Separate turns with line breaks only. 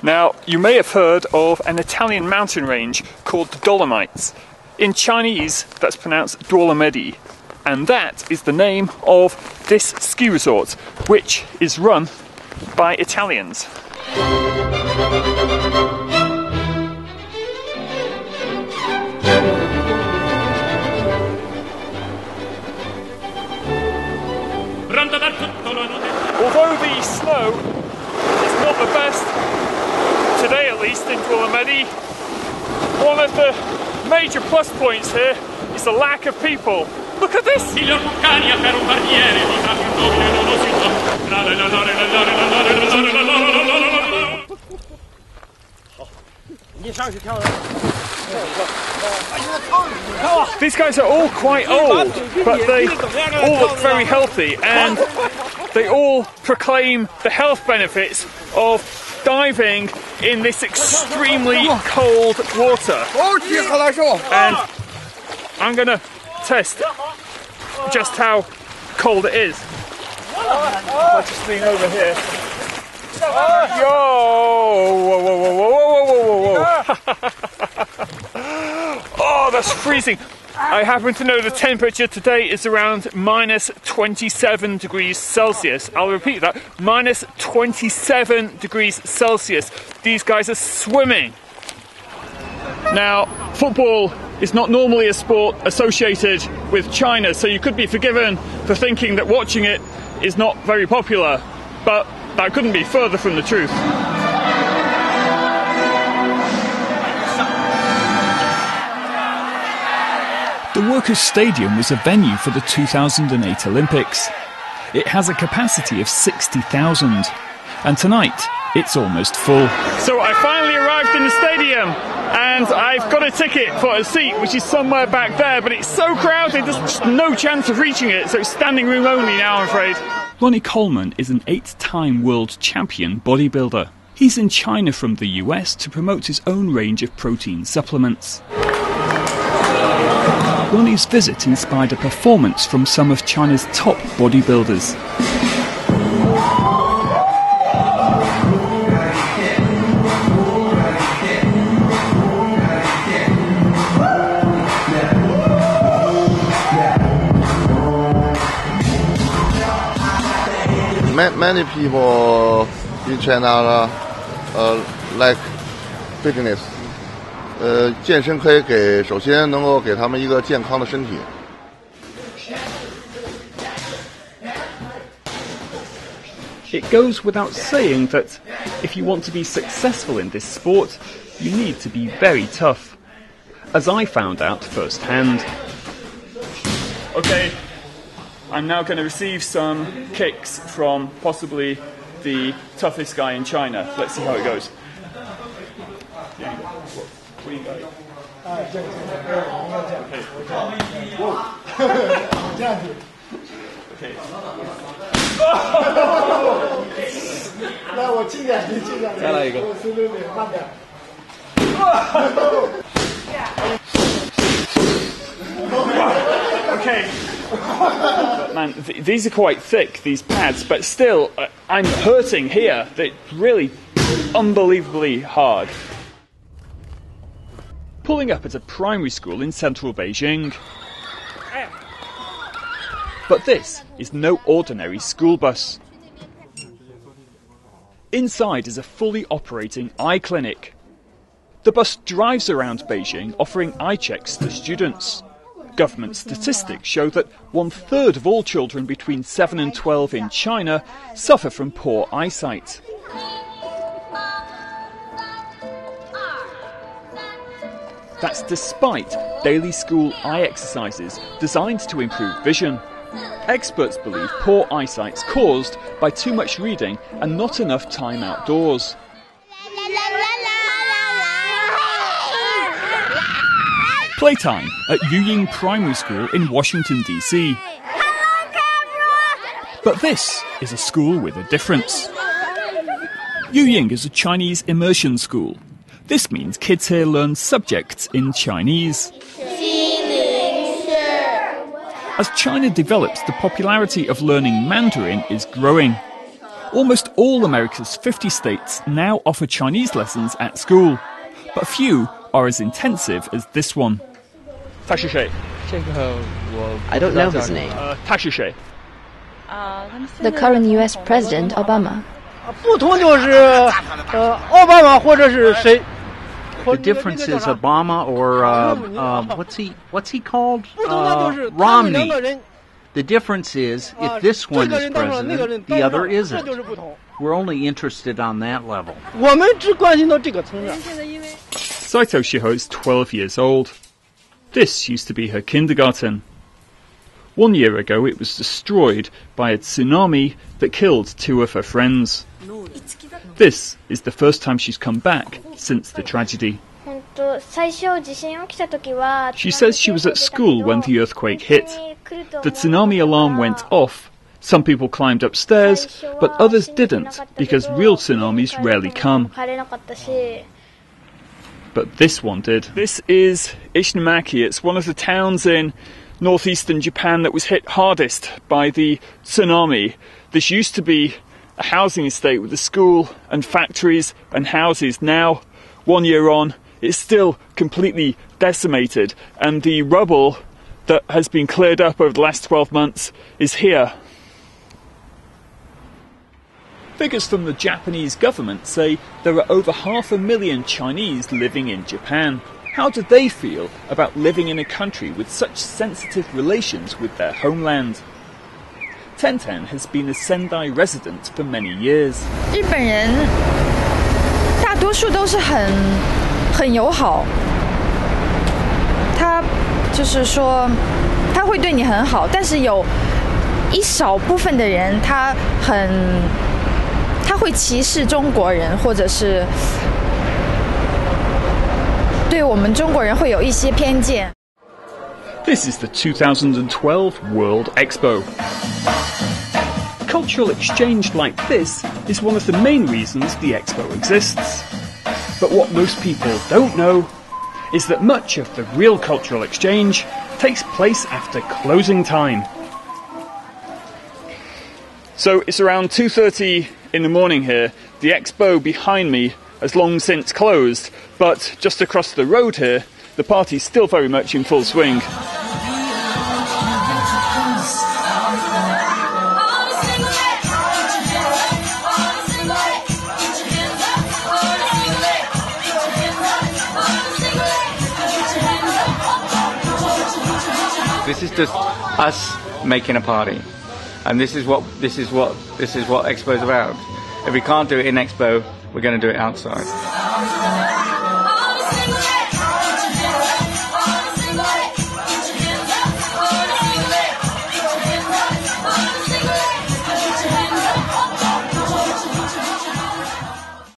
Now, you may have heard of an Italian mountain range called the Dolomites. In Chinese, that's pronounced Dolomiti, and that is the name of this ski resort, which is run by Italians. Although the snow is not the best, today at least in Dolomiti, one of the major plus points here is the lack of people. Look at this! These guys are all quite old, but they all look very healthy, and they all proclaim the health benefits of diving in this extremely cold water. And I'm gonna test just how cold it is. I'll just lean over here. Yo! Whoa, whoa, whoa, whoa, whoa, whoa, whoa! Oh, that's freezing. I happen to know the temperature today is around minus 27 degrees Celsius. I'll repeat that, minus 27 degrees Celsius. These guys are swimming. Now, football is not normally a sport associated with China, so you could be forgiven for thinking that watching it is not very popular, but that couldn't be further from the truth.
The Workers' Stadium was a venue for the 2008 Olympics. It has a capacity of 60,000, and tonight it's almost full.
So I finally arrived in the stadium, and I've got a ticket for a seat, which is somewhere back there, but it's so crowded there's just no chance of reaching it, so it's standing room only now, I'm afraid.
Ronnie Coleman is an 8-time world champion bodybuilder. He's in China from the US to promote his own range of protein supplements. Ronnie's visit inspired a performance from some of China's top bodybuilders.
Many people in China like fitness. 健身可以首先能够给他们一个健康的身体。
It goes without saying that if you want to be successful in this sport, you need to be very tough, as I found out firsthand.
Okay, I'm now going to receive some kicks from possibly the toughest guy in China. Let's see how it goes. Okay. Okay. Man, these are quite thick, these pads, but still, I'm hurting here. They're really unbelievably hard. Pulling up at a primary school in central Beijing. But this is no ordinary school bus. Inside is a fully operating eye clinic. The bus drives around Beijing offering eye checks to students. Government statistics show that 1/3 of all children between 7 and 12 in China suffer from poor eyesight. That's despite daily school eye exercises designed to improve vision. Experts believe poor eyesight's caused by too much reading and not enough time outdoors. Playtime at Yuying Primary School in Washington, D.C. But this is a school with a difference. Yuying is a Chinese immersion school. This means kids here learn subjects in Chinese. As China develops, the popularity of learning Mandarin is growing.
Almost all America's 50 states now offer Chinese lessons at school, but few are as intensive as this one. Tashishe.
I don't know his name.
Tashishe.
The current US President, Obama.
The difference is Obama or what's he called? Romney. The difference is if this one is president, the other isn't. We're only interested on that level.
Saito Shiho is 12 years old. This used to be her kindergarten. 1 year ago it was destroyed by a tsunami that killed 2 of her friends. This is the first time she's come back since the tragedy. She says she was at school when the earthquake hit. The tsunami alarm went off. Some people climbed upstairs, but others didn't, because real tsunamis rarely come. But this one did. This is Ishinomaki. It's one of the towns in northeastern Japan that was hit hardest by the tsunami. This used to be a housing estate with a school and factories and houses. Now, 1 year on, it's still completely decimated, and the rubble that has been cleared up over the last 12 months is here. Figures from the Japanese government say there are over 500,000 Chinese living in Japan. How do they feel about living in a country with such sensitive relations with their homeland? Tenten has been a Sendai resident for many years.
日本人大多数都是很友好，他就是说他会对你很好，但是有一少部分的人他会歧视中国人，或者是对我们中国人会有一些偏见。
This is the 2012 World Expo. Cultural exchange like this is one of the main reasons the Expo exists. But what most people don't know is that much of the real cultural exchange takes place after closing time. So it's around 2:30 in the morning here. The Expo behind me has long since closed, but just across the road here, the party's still very much in full swing.
This is just us making a party, and this is what Expo's about. If we can't do it in Expo, we're going to do it outside.